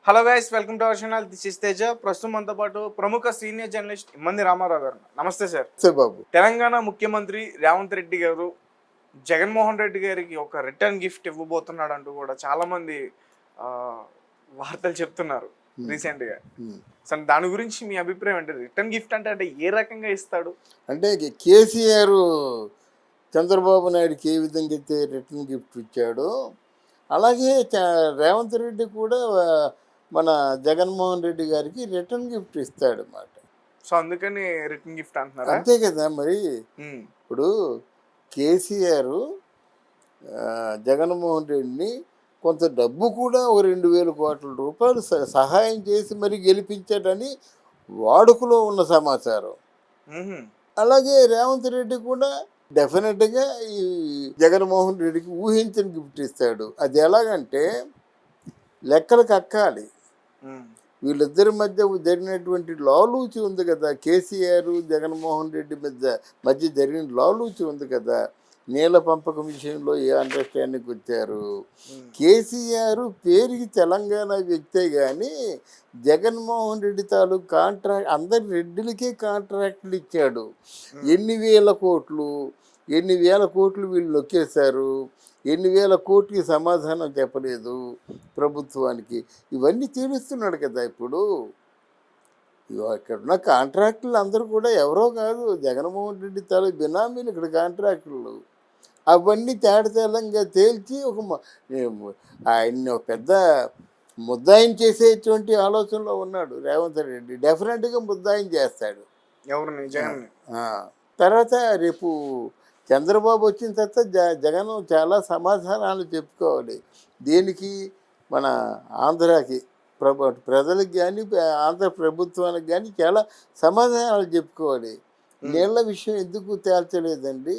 Hello guys, welcome to our channel. This is Teja. ప్రస్తుతం మనతో పాటు ప్రముఖ సీనియర్ జర్నలిస్ట్ ఇమ్మంది రామారావు గారు. నమస్తే సార్. బాబు. తెలంగాణ ముఖ్యమంత్రి రేవంత్ రెడ్డి గారు జగన్మోహన్ రెడ్డి గారికి ఒక రిటర్న్ గిఫ్ట్ ఇవ్వబోతున్నాడు అంటూ కూడా చాలా మంది వార్తలు చెప్తున్నారు రీసెంట్గా. సో దాని గురించి మీ అభిప్రాయం అంటే రిటర్న్ గిఫ్ట్ అంటే ఏ రకంగా ఇస్తాడు? అంటే కేసీఆర్ చంద్రబాబు నాయుడుకి ఏ విధంగా అయితే రిటర్న్ గిఫ్ట్ ఇచ్చాడో అలాగే రేవంత్ రెడ్డి కూడా మన జగన్మోహన్ రెడ్డి గారికి రిటర్న్ గిఫ్ట్ ఇస్తాడు అన్నమాట. సో అందుకని రిటర్న్ గిఫ్ట్ అంటున్నారు. అంతే కదా మరి. ఇప్పుడు కేసీఆర్ జగన్మోహన్ రెడ్డిని కొంత డబ్బు కూడా ఒక 2,000 కోట్ల రూపాయలు సహాయం చేసి మరి గెలిపించాడని వాడుకలో ఉన్న సమాచారం. అలాగే రేవంత్ రెడ్డి కూడా డెఫినెట్గా ఈ జగన్మోహన్ రెడ్డికి ఊహించిన గిఫ్ట్ ఇస్తాడు. అది ఎలాగంటే లెక్కలు కక్కాలి. వీళ్ళిద్దరి మధ్య జరిగినటువంటి లాలూచి ఉంది కదా, కేసీఆర్ జగన్మోహన్ రెడ్డి మధ్య జరిగిన లాలూచి ఉంది కదా. నీళ్ళ పంపకం విషయంలో ఏ అండర్స్టాండింగ్ వచ్చారు. కేసీఆర్ పేరుకి తెలంగాణ వ్యక్తే కానీ జగన్మోహన్ రెడ్డి తాలూకు కాంట్రాక్ట్ అందరి రెడ్డిలకే కాంట్రాక్టులు ఇచ్చాడు. ఎన్ని వేల కోట్లు వీళ్ళు నొక్కేశారు. ఎన్ని వేల కోట్లకి సమాధానం చెప్పలేదు ప్రభుత్వానికి. ఇవన్నీ తీరుస్తున్నాడు కదా. ఇప్పుడు ఇక్కడున్న కాంట్రాక్టులు అందరూ కూడా ఎవరో కాదు, జగన్మోహన్ రెడ్డి తాలూకు బినామీలు ఇక్కడ కాంట్రాక్టులు. అవన్నీ తేటతెల్లంగా తేల్చి ఆయన్ని ఒక పెద్ద ముద్దాయిని చేసేటువంటి ఆలోచనలో ఉన్నాడు రేవంత్ రెడ్డి. డెఫినెట్గా ముద్దాయిని చేస్తాడు. ఎవరిని? జగన్. తర్వాత రేపు చంద్రబాబు వచ్చిన తర్వాత జగన్ చాలా సమాధానాలు చెప్పుకోవాలి. దేనికి? మన ఆంధ్రాకి ప్రజలకు కానీ ఆంధ్ర ప్రభుత్వానికి కానీ చాలా సమాధానాలు చెప్పుకోవాలి. నీళ్ల విషయం ఎందుకు తేల్చలేదండి?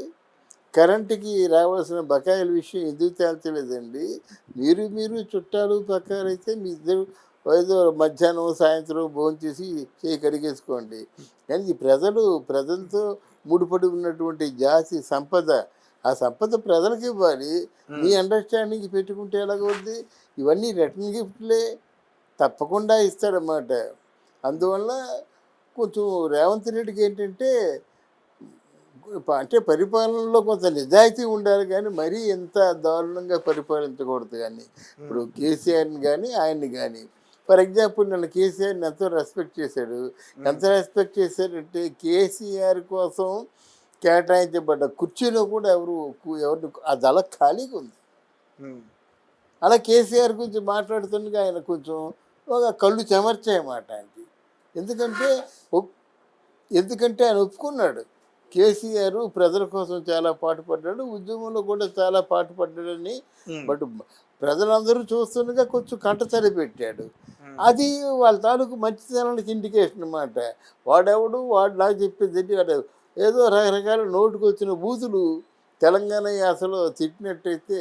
కరెంటుకి రావాల్సిన బకాయిల విషయం ఎందుకు తేల్చలేదండి? మీరు చుట్టాలు పక్కాలైతే మీ ఇద్దరు ఏదో మధ్యాహ్నం సాయంత్రం భోజనం చేసి చేయి కడిగేసుకోండి. కానీ ఈ ప్రజలతో ముడిపడి ఉన్నటువంటి జాతి సంపద, ఆ సంపద ప్రజలకు ఇవ్వాలి. మీ అండర్స్టాండింగ్ పెట్టుకుంటే ఎలాగవుద్ది? ఇవన్నీ రిటర్న్ గిఫ్ట్లే, తప్పకుండా ఇస్తాడన్నమాట. అందువల్ల కొంచెం రేవంత్ రెడ్డికి ఏంటంటే అంటే పరిపాలనలో కొంత నిజాయితీ ఉండాలి, కానీ మరీ ఎంత దారుణంగా పరిపాలించకూడదు. కానీ ఇప్పుడు కేసీఆర్ని కానీ ఆయన్ని కానీ, ఫర్ ఎగ్జాంపుల్ నన్ను కేసీఆర్ని ఎంతో రెస్పెక్ట్ చేశాడు. ఎంత రెస్పెక్ట్ చేశాడంటే కేసీఆర్ కోసం కేటాయించబడ్డ కుర్చీలో కూడా ఎవరిని అది అలా ఖాళీగా ఉంది. అలా కేసీఆర్ గురించి మాట్లాడుతుండగా ఆయన కొంచెం ఒక కళ్ళు చెమర్చాయన్నమాట ఆయనకి. ఎందుకంటే ఆయన ఒప్పుకున్నాడు. కేసీఆర్ ప్రజల కోసం చాలా పాటుపడ్డాడు, ఉద్యమంలో కూడా చాలా పాటుపడ్డాడని. బట్ ప్రజలందరూ చూస్తుండగా కొంచెం కంటతడి పెట్టాడు. అది వాళ్ళ తాలూకు మంచితనానికి ఇండికేషన్ అన్నమాట. వాడు నాకు చెప్పేది వాడు ఏదో రకరకాల నోటుకు వచ్చిన బూతులు తెలంగాణ యాసలో తిట్టినట్టయితే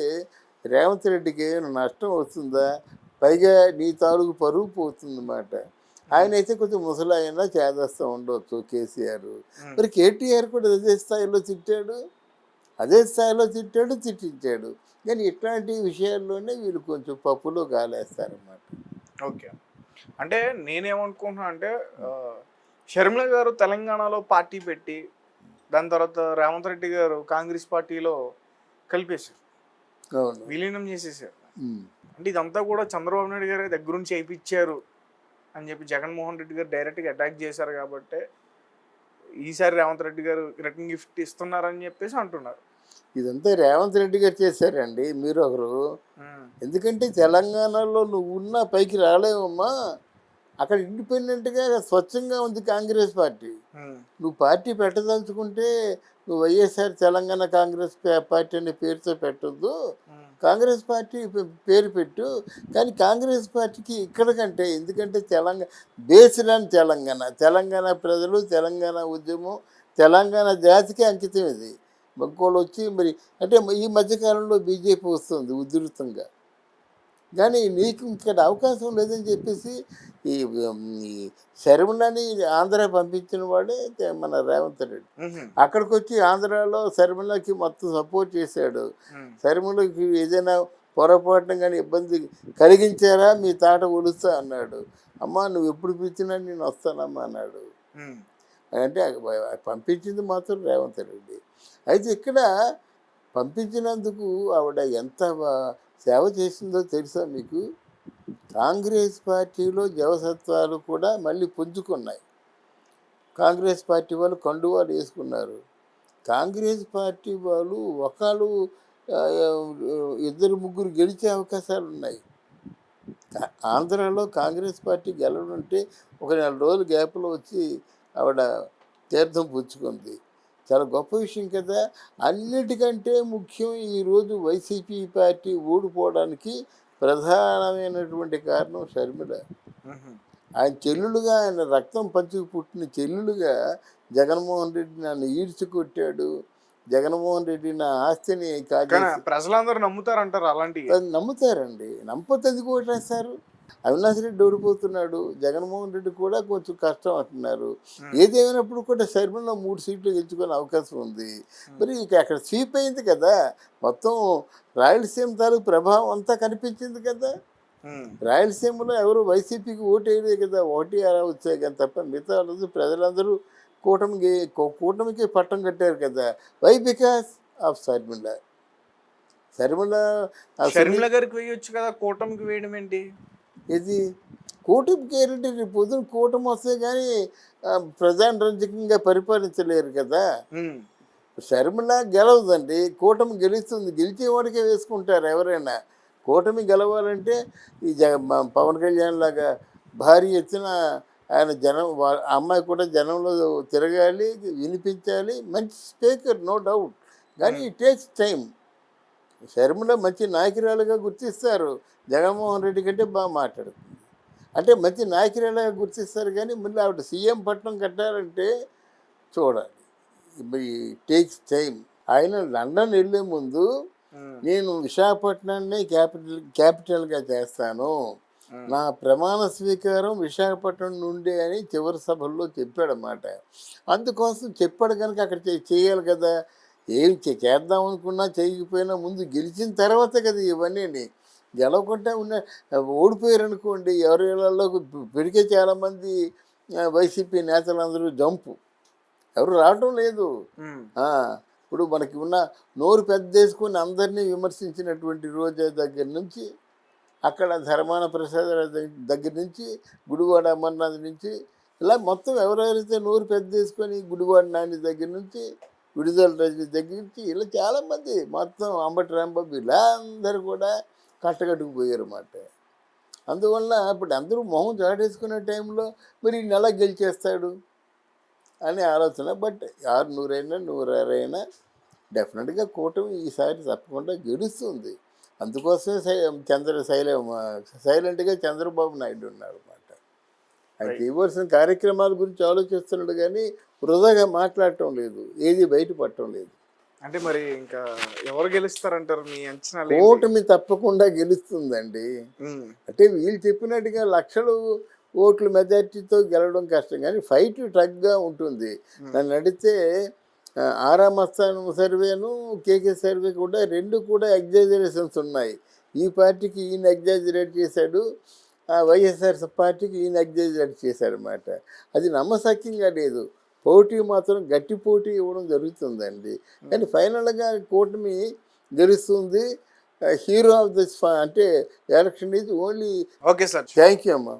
రేవంత్ రెడ్డికి ఏమైనా నష్టం వస్తుందా? పైగా నీ తాలూకు పరువు పోతుందన్నమాట. ఆయన అయితే కొంచెం ముసలాయన చేదస్తూ ఉండవచ్చు కేసీఆర్. మరి కేటీఆర్ కూడా అదే స్థాయిలో తిట్టించాడు. కానీ ఇట్లాంటి విషయాల్లోనే వీళ్ళు కొంచెం పప్పులో కాలేస్తారన్నమాట. ఓకే, అంటే నేనేమనుకుంటున్నా అంటే షర్మిల గారు తెలంగాణలో పార్టీ పెట్టి దాని తర్వాత రేవంత్ రెడ్డి గారు కాంగ్రెస్ పార్టీలో కలిపేశారు, విలీనం చేసేసారు. అంటే ఇదంతా కూడా చంద్రబాబు నాయుడు గారి దగ్గర నుంచి చేయించారు అని చెప్పి జగన్మోహన్ రెడ్డి గారు డైరెక్ట్గా అటాక్ చేశారు. కాబట్టి ఈసారి రేవంత్ రెడ్డి గారు రిటర్న్ గిఫ్ట్ ఇస్తున్నారని చెప్పేసి అంటున్నారు. ఇదంతా రేవంత్ రెడ్డి గారు చేశారండి, మీరు ఒకరు. ఎందుకంటే తెలంగాణలో నువ్వు ఉన్న పైకి రాలేవమ్మా. అక్కడ ఇండిపెండెంట్గా స్వచ్ఛంగా ఉంది కాంగ్రెస్ పార్టీ. నువ్వు పార్టీ పెట్టదలుచుకుంటే నువ్వు వైఎస్ఆర్ తెలంగాణ కాంగ్రెస్ పార్టీ అనే పేరుతో పెట్టొద్దు, కాంగ్రెస్ పార్టీ పేరు పెట్టు. కానీ కాంగ్రెస్ పార్టీకి ఇక్కడ కంటే, ఎందుకంటే బేస్డ్ ఆన్ తెలంగాణ ప్రజలు, తెలంగాణ ఉద్యమం, తెలంగాణ జాతికి అంకితం ఇది. ఇంకోళ్ళు వచ్చి మరి అంటే ఈ మధ్యకాలంలో బీజేపీ వస్తుంది ఉధృతంగా, కానీ నీకు ఇక్కడ అవకాశం లేదని చెప్పేసి ఈ శర్మిలని ఆంధ్ర పంపించిన వాడే మన రేవంత్ రెడ్డి. అక్కడికి వచ్చి ఆంధ్రాలో శర్మిలకి మొత్తం సపోర్ట్ చేశాడు. శర్మిలకి ఏదైనా పొరపాటున కానీ ఇబ్బంది కలిగించారా మీ తాట ఒలుస్తా అన్నాడు. అమ్మ నువ్వు ఎప్పుడు పిలిచినా నేను వస్తానమ్మా అన్నాడు. ఉమ్, అంటే పంపించింది మాత్రం రేవంత్ రెడ్డి. అయితే ఇక్కడ పంపించినందుకు ఆవిడ ఎంత సేవ చేసిందో తెలుసా మీకు? కాంగ్రెస్ పార్టీలో జవసత్వాలు కూడా మళ్ళీ పుంజుకున్నాయి. కాంగ్రెస్ పార్టీ వాళ్ళు కండువాలు వేసుకున్నారు. కాంగ్రెస్ పార్టీ వాళ్ళు ఒకళ్ళు ఆ, ఇద్దరు ముగ్గురు గెలిచే అవకాశాలు ఉన్నాయి. ఆంధ్రాలో కాంగ్రెస్ పార్టీ గెలవడంటే ఒక 4 రోజుల గ్యాప్లో వచ్చి ఆవిడ తీర్థం పుచ్చుకుంది. చాలా గొప్ప విషయం కదా. అన్నిటికంటే ముఖ్యం ఈరోజు వైసీపీ పార్టీ ఓడిపోవడానికి ప్రధానమైనటువంటి కారణం షర్మిల. ఉహు. ఆయన చెల్లులుగా, ఆయన రక్తం పంచుకు పుట్టిన చెల్లులుగా జగన్మోహన్ రెడ్డి నన్ను ఈడ్చుకొట్టాడు, జగన్మోహన్ రెడ్డి నా ఆస్తిని కానీ కాజేసి. ప్రజలందరూ నమ్ముతారంటారు అలాంటివి. అది నమ్ముతారండి. నమ్మకపోతే ఎందుకు ఓటేస్తారు? అవినాష్ రెడ్డి ఓడిపోతున్నాడు, జగన్మోహన్ రెడ్డి కూడా కొంచెం కష్టం అంటున్నారు. ఏదేమైనప్పుడు కూడా షర్మిల 3 సీట్లు గెలుచుకునే అవకాశం ఉంది. మరి ఇక అక్కడ స్వీప్ అయింది కదా, మొత్తం రాయలసీమ తాలూకు ప్రభావం అంతా కనిపించింది కదా. ఉమ్, రాయలసీమలో ఎవరు వైసీపీకి ఓటు వేయలేదు కదా, 1-6 వచ్చాయి కానీ తప్ప మిగతా రోజు ప్రజలందరూ కూటమికి పట్టం కట్టారు కదా. Why because of Sharmila. Sharmila Sharmila గారికి వేయొచ్చు కదా, కూటమికి వేయడం ఏంటి? ఇది కూటమికి ఏంటంటే రేపు పొద్దున కూటమి వస్తే కానీ ప్రజారంజకంగా పరిపాలించలేరు కదా. ఉమ్, షర్మిల గెలవదండి, కూటమి గెలుస్తుంది. గెలిచేవాడికే వేసుకుంటారు ఎవరైనా. కూటమి గెలవాలంటే ఈ పవన్ కళ్యాణ్ లాగా భారీ ఎత్తున ఆయన ఆ అమ్మాయి కూడా జనంలో తిరగాలి, వినిపించాలి. మంచి స్పీకర్ నో డౌట్, కానీ ఇట్ టేక్స్ టైం. షర్మిల మంచి నాయకురాలుగా గుర్తిస్తారు, జగన్మోహన్ రెడ్డి కంటే బాగా మాట్లాడుతుంది. అంటే మంచి నాయకురాలుగా గుర్తిస్తారు, కానీ మళ్ళీ ఆవిడ సీఎం పట్టణం కట్టాలంటే చూడాలి. Takes time. ఆయన లండన్ వెళ్ళే ముందు ఉమ్, నేను విశాఖపట్నాన్ని క్యాపిటల్గా చేస్తాను, నా ప్రమాణ స్వీకారం విశాఖపట్నం నుండి అని చివరి సభల్లో చెప్పాడన్నమాట. అందుకోసం చెప్పాడు కనుక అక్కడ చేయాలి కదా. ఏం చేద్దాం అనుకున్నా చేయకపోయినా ముందు గెలిచిన తర్వాత కదా ఇవన్నీ. గెలవకుండా ఓడిపోయారు అనుకోండి, ఎవరి ఇళ్లలో పెరిగే చాలామంది వైసీపీ నేతలందరూ జంపు, ఎవరు రావటం లేదు. ఉమ్, ఇప్పుడు మనకి ఉన్న నోరు పెద్దేసుకొని అందరినీ విమర్శించినటువంటి రోజా దగ్గర నుంచి, అక్కడ ధర్మాన ప్రసాద్ దగ్గర నుంచి, గుడివాడ అమర్నాథ్ నుంచి, ఇలా మొత్తం ఎవరెవరైతే నోరు పెద్దేసుకొని గుడివాడ నాని దగ్గర నుంచి, విడుదల రజని దగ్గర నుంచి, ఇలా చాలామంది మొత్తం అంబటి రాంబాబు ఇలా అందరూ కూడా కట్టగట్టుకుపోయారు అన్నమాట. అందువల్ల ఇప్పుడు అందరూ మొహం చాటేసుకునే టైంలో మరి ఈ నెల గెలిచేస్తాడు అనే ఆలోచన. బట్ 600 100 డెఫినెట్గా కూటమి ఈసారి తప్పకుండా గెలుస్తుంది. అందుకోసమే సైలెంట్గా చంద్రబాబు నాయుడు ఉన్నాడు అన్నమాట. ఆయన చేయవలసిన కార్యక్రమాల గురించి ఆలోచిస్తున్నాడు, కానీ వృధాగా మాట్లాడటం లేదు, ఏది బయటపడటం లేదు. అంటే మరి ఇంకా ఎవరు గెలుస్తారంటారు మీ అంచనాలు? కూటమి తప్పకుండా గెలుస్తుందండి. ఉమ్, అంటే వీళ్ళు చెప్పినట్టుగా లక్షలు ఓట్ల మెజార్టీతో గెలవడం కష్టం, కానీ ఫైట్ టగ్గా ఉంటుంది. నన్ను అడిగితే ఆరా మస్తాన్ సర్వేను కేకే సర్వే కూడా 2 కూడా ఎగ్జాజరేషన్స్ ఉన్నాయి. ఈ పార్టీకి ఈయన ఎగ్జాజరేట్ చేశాడు, వైఎస్ఆర్ పార్టీకి ఈయన ఎగ్జాజరేట్ చేశాడు అన్నమాట. అది నమ్మశక్యంగా లేదు. పోటీ మాత్రం గట్టి పోటీ ఇవ్వడం జరుగుతుందండి, కానీ ఫైనల్గా కూటమి గెలుస్తుంది. హీరో ఆఫ్ దిస్ అంటే election is only. Okay sir. Thank you అమ్మా.